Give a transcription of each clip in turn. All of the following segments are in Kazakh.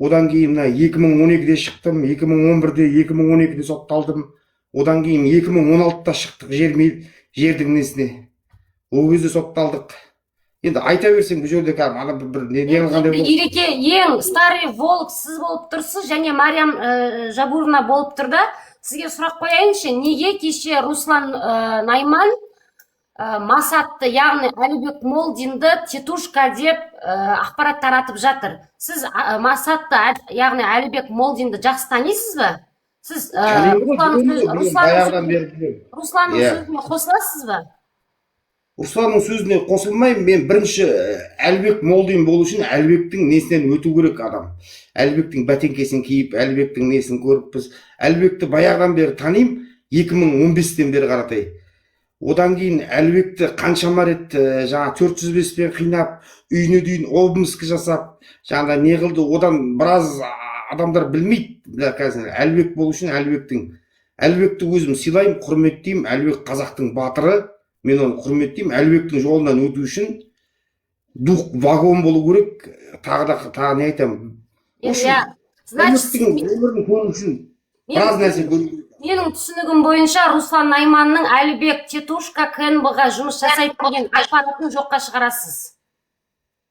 Одан кейін 2012-де шықтым, 2011-де, 2012-де сотталдым. Одан кейін 2016-да шықтық жердің несіне. Ол кезде сотталдық. Енді айта берсең бұл жерде бір не қандай болды? Ереке, ең старый волк сіз болып тұрсыз, және Мариям Жабурна болып тұрды. Сізге сұрақ қояйыншы, неге кеше Руслан Найман Масатты, яғни Әлібек Молдинді тетушка деп ақпарат таратып жатыр. Сіз Масатты, яғни Әлібек Молдинді жақсы танисыз ба? Сіз Русланның сөзіне қосыласыз ба? Русланның сөзіне қосылмаймын. Мен бірінші Әлібек Молдин болу үшін Әлібектің несінен өту керек адам. Әлібектің бәтеңкесін киіп, Әлібектің несін көріп, біз Әлібекті баяғыдан бері танимын, 2015-тен бері қаратай. Одан кейін Әлібекті қаншама рет 405-пен қинап, үйіне дейін обыск жасап, не қылды. Одан біраз адамдар білмейді. Қазір Әлібек болу үшін Әлібекті өзім сыйлаймын, құрметтеймін. Әлібек қазақтың батыры. Мен оны құрметтеймін. Әлібектің жолынан өту үшін дух вагон болу керек. Тағы не айтамын? Әлібектің өмірін көру үшін біраз нәрсе көру керек. Менің түсінігім бойынша Руслан Найманның Әлібек тетушка КНБ-ға жұмыс жасайды деген ақпаратын жоққа шығарасыз.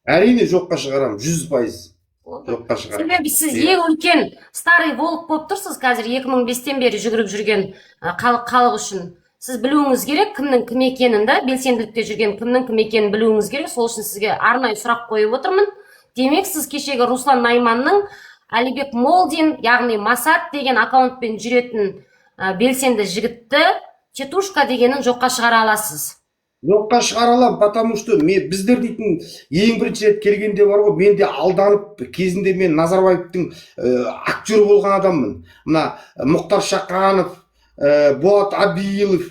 Әрине жоққа шығарамын, 100%. Жоққа шығарамын. Себебі сіз ең үлкен старый волк болып тұрсыз қазір 2005-тен бері жүгіріп жүрген халық үшін. Сіз білуіңіз керек кімнің кім екенін, белсенділікте жүрген кімнің кім екенін білуіңіз керек. Сол үшін сізге арнайы сұрақ қойып отырмын. Демек, сіз кешегі Руслан Найманның Әлібек Молдин, яғни Масат деген аккаунтпен жүретін белсенді жігітті тетушка дегенін жоққа шығара аласыз. Жоққа шығара аламын, потому что біздер дейтін ең бірінші рет келгенде бар ғой, мен де алданып, кезінде мен Назарбаевтың актер болған адаммын. Мына Мұхтар Шақанов, Болат Абилов,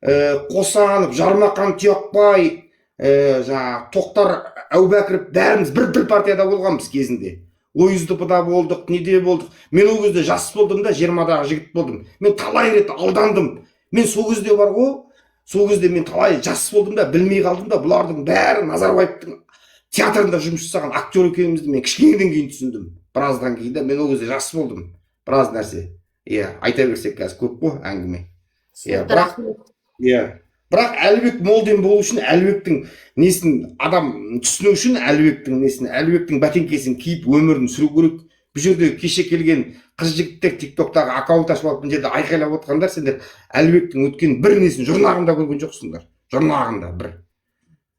Қосанов, Жармақан Тұяқбай, Тоқтар Әубәкіров, бәріміз бір партияда болғанбыз кезінде. ОЮЗДП-да болдық, неде болдық. Мен ол кезде жас болдым да, 20-дағы жігіт болдым. Мен талай рет алдандым. Мен сол кезде бар ғой, сол кезде мен талай жас болдым да, білмей қалдым да, бұлардың бәрі Назарбаевтың театрында жұмыс жасаған актер екенімізді мен кішкенеден кейін түсіндім. Біраздан кейін да, мен ол кезде жас болдым. Біраз нәрсе. Айта берсек қазір көп қой әңгіме. Бірақ Әлібек Молдин болу үшін, Әлібектің несін адам түсіну үшін, Әлібектің бәтеңкесін киіп өмірін сүру керек. Бұл жерде кеше келген қыз жігіттер тиктоктағы аккаунт ашып алып, бұл жерде айқайлап отқандар, сендер Әлібектің өткен бір несін жұрнағында көрген жоқсыңдар. Жұрнағында бір.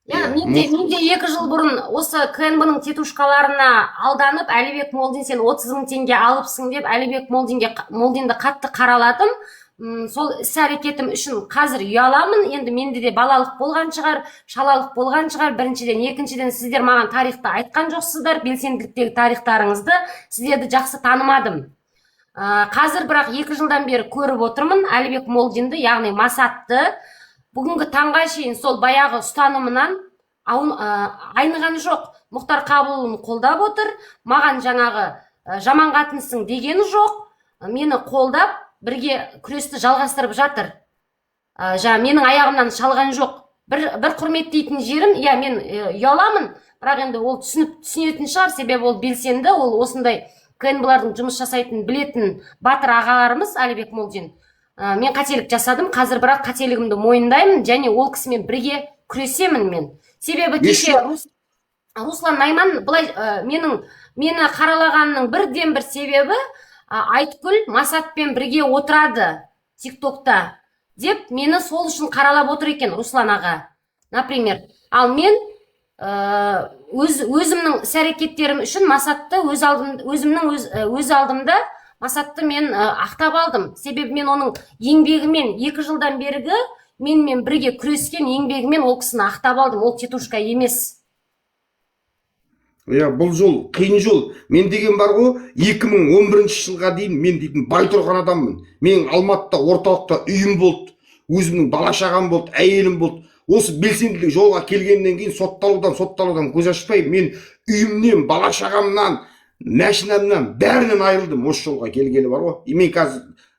Менде 2 жыл бұрын осы КНБ-ның тетушкаларына алданып, Әлібек Молдин сен 30 000 теңге алыпсың деп, Әлібек Молдинді қатты қараладым. Сол іс-әрекетім үшін қазір ұяламын. Енді менде де балалық болған шығар, шалалық болған шығар. Біріншіден, екіншіден, сіздер маған тарихты айтқан жоқсыздар, белсенділіктегі тарихтарыңызды, сіздерді жақсы танымадым. Қазір бірақ 2 жылдан бері көріп отырмын Әлібек Молдинді, яғни Масатты. Бүгінгі таңға шейін сол баяғы ұстанымынан айныған жоқ. Мұхтар Қабылұлын қолдап отыр. Маған жаңағы жаман қатынсың дегені жоқ. Мені қолдап бірге күресті жалғастырып жатыр. Менің аяғымнан шалған жоқ. Бір құрметтейтін жерім, мен ұяламын, бірақ енді ол түсінетін шығар, себебі ол белсенді, ол осындай КНБ-лардың жұмыс жасайтын білетін батыр ағаларымыз Әлібек Молдин. Мен қателік жасадым, қазір бірақ қателігімді мойындаймын, және ол кісімен бірге күресемін мен. Себебі кеше Руслан Найман мені қаралағанның бірден бір себебі Айткүл Масатпен бірге отырады тиктокта деп мені сол үшін қаралап отыр екен Руслан аға. Например, ал мен өзімнің іс-әрекеттерім үшін Масатты өз алдымда Масатты мен ақтап алдым. Себебі мен оның еңбегімен 2 жылдан бергі менімен бірге күрескен еңбегімен ол кісіні ақтап алдым. Ол тетушка емес. Бұл жол, қиын жол. Мен деген бар ғой, 2011 жылға дейін мен дейтін бай тұрған адаммын. Мен Алматыда, орталықта үйім болды, өзімнің бала-шағам болды, әйелім болды. Осы белсенділік жолға келгеннен кейін сотталудан көз ашпай, мен үйімнен, бала-шағамнан, машинамнан, бәрінен айырылдым. Осы жолға келгелі бар ғой.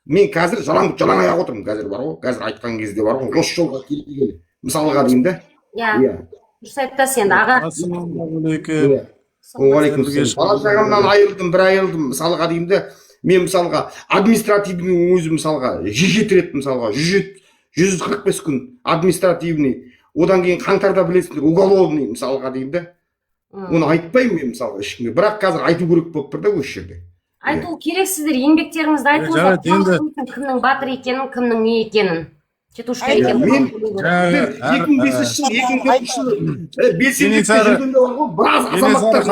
Мен қазір жалаң аяқ отырмын, қазір бар ғой. Қазір айтқан кезде бар ғой, осы жолға келгелі. Мысалға деймін да. Дұрыс айтасыз енді аға. Уағалейкум. Бала шағамнан айырылдым, бір айырылдым мысалға деймін де, мен мысалға административный өзі мысалға жеке рет мысалға 145 күн административный, одан кейін қаңтарда білесіңдер уголовный мысалға деймін де. Оны айтпаймын мен мысалға ешкімге, бірақ қазір айту керек болып тұр да осы жерде. Айту керексіздер, еңбектеріңізді айтыңыздар, кімнің батыр екенін, кімнің не екенін, тетушка екенін. Мен 2005 жыл, 2004 жыл белсенділікте жүргенде бар ғой, біраз азаматтар.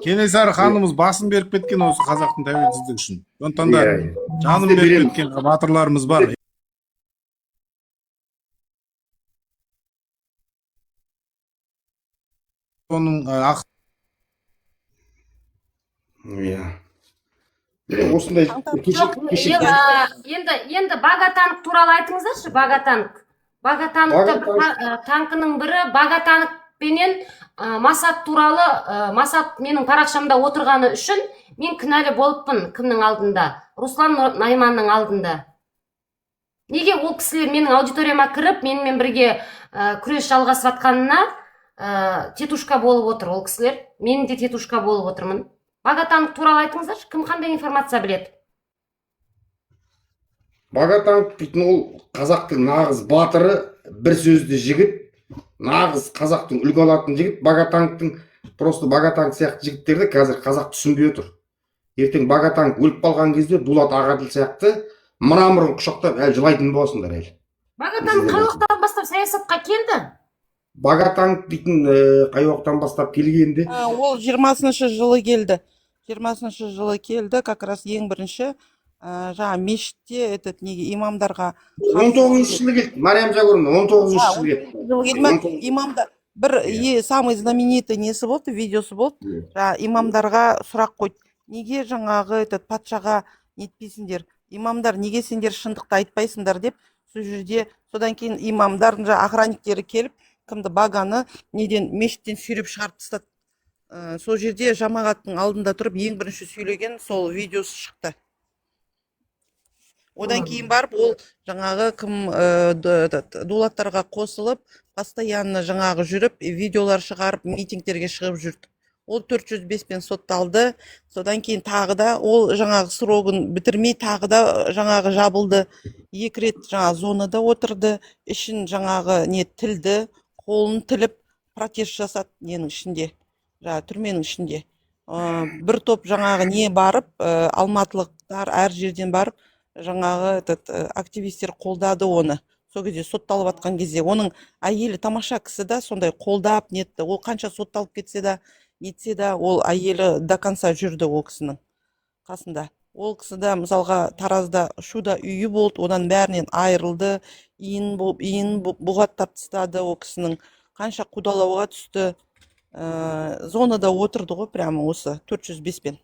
Кенесары ханымыз басын беріп кеткен осы қазақтың тәуелсіздігі үшін. Сондықтан да жанын беріп кеткен батырларымыз бар. Оның осындай енді Багатанк туралы айтыңыздаршы. Танкының бірі Багатанк пенен Масат туралы, Масат менің парақшамда отырғаны үшін мен кінәлі болыппын. Кімнің алдында? Руслан Найманның алдында. Неге ол кісілер менің аудиторияма кіріп, менімен бірге күрес жалғасып жатқанына тетушка болып отыр ол кісілер. Мен де тетушка болып отырмын. Багатанк туралы айтыңыздаршы, кім қандай информация біледі? Багатанк дейтін ол қазақтың нағыз батыры, бір сөзді жігіт, нағыз қазақтың үлгі алатын жігіт. Багатанктың просто Багатанк сияқты жігіттерді қазір қазақ түсінбей отыр. Ертең Багатанк өліп қалған кезде Дулат Ағаділ сияқты мұрын құшақтап әлі жылайтын боласыңдар әлі. Багатанк қай уақыттан бастап саясатқа келді? Багатанк дейтін қай уақыттан бастап келгенде? Ол 20-шы жылы келді. 20-шы жылы келді, как раз ең бірінші жаңа мешітте имамдарға 19-шы жылы келді. Мариям Жагөрова 19-шы жылы келді. Имамдар бір самый знаменитый несі болды, видеосы болды. Имамдарға сұрақ қойды. Неге жаңағы патшаға нетпейсіңдер? Имамдар, неге сендер шындықты айтпайсыңдар деп, сол жерде содан кейін имамдардың охранниктері келіп, кімді Баганы неден мешіттен сүйреп шығарып тастады. Сол жерде жамағаттың алдында тұрып ең бірінші сөйлеген сол видеосы шықты. Одан кейін барып ол жаңағы кім дулаттарға қосылып, постоянно жаңағы жүріп, видеолар шығарып, митингтерге шығып жүрді. Ол 405-пен сотталды. Содан кейін тағы да ол жаңағы срогын бітірмей тағы да жаңағы жабылды. 2 рет жаңағы зонада отырды. Ішін жаңағы тілді, қолын тіліп протез жасады ненің ішінде, түрменің ішінде. Бір топ жаңағы барып, алматылықтар әр жерден барып, жаңағы активистер қолдады оны. Сол кезде сотталып атқан кезде оның әйелі тамаша кісі да сондай қолдап нетті. Ол қанша сотталып кетсе да, нетсе да, ол әйелі до конца жүрді ол кісінің қасында. Ол кісіде мысалға Таразда шуда үйі болды, одан бәрінен айырылды, иін бұғаттап тастады ол кісінің, қанша қудалауға түсті, зонада отырды ғой прямо осы 405-пен.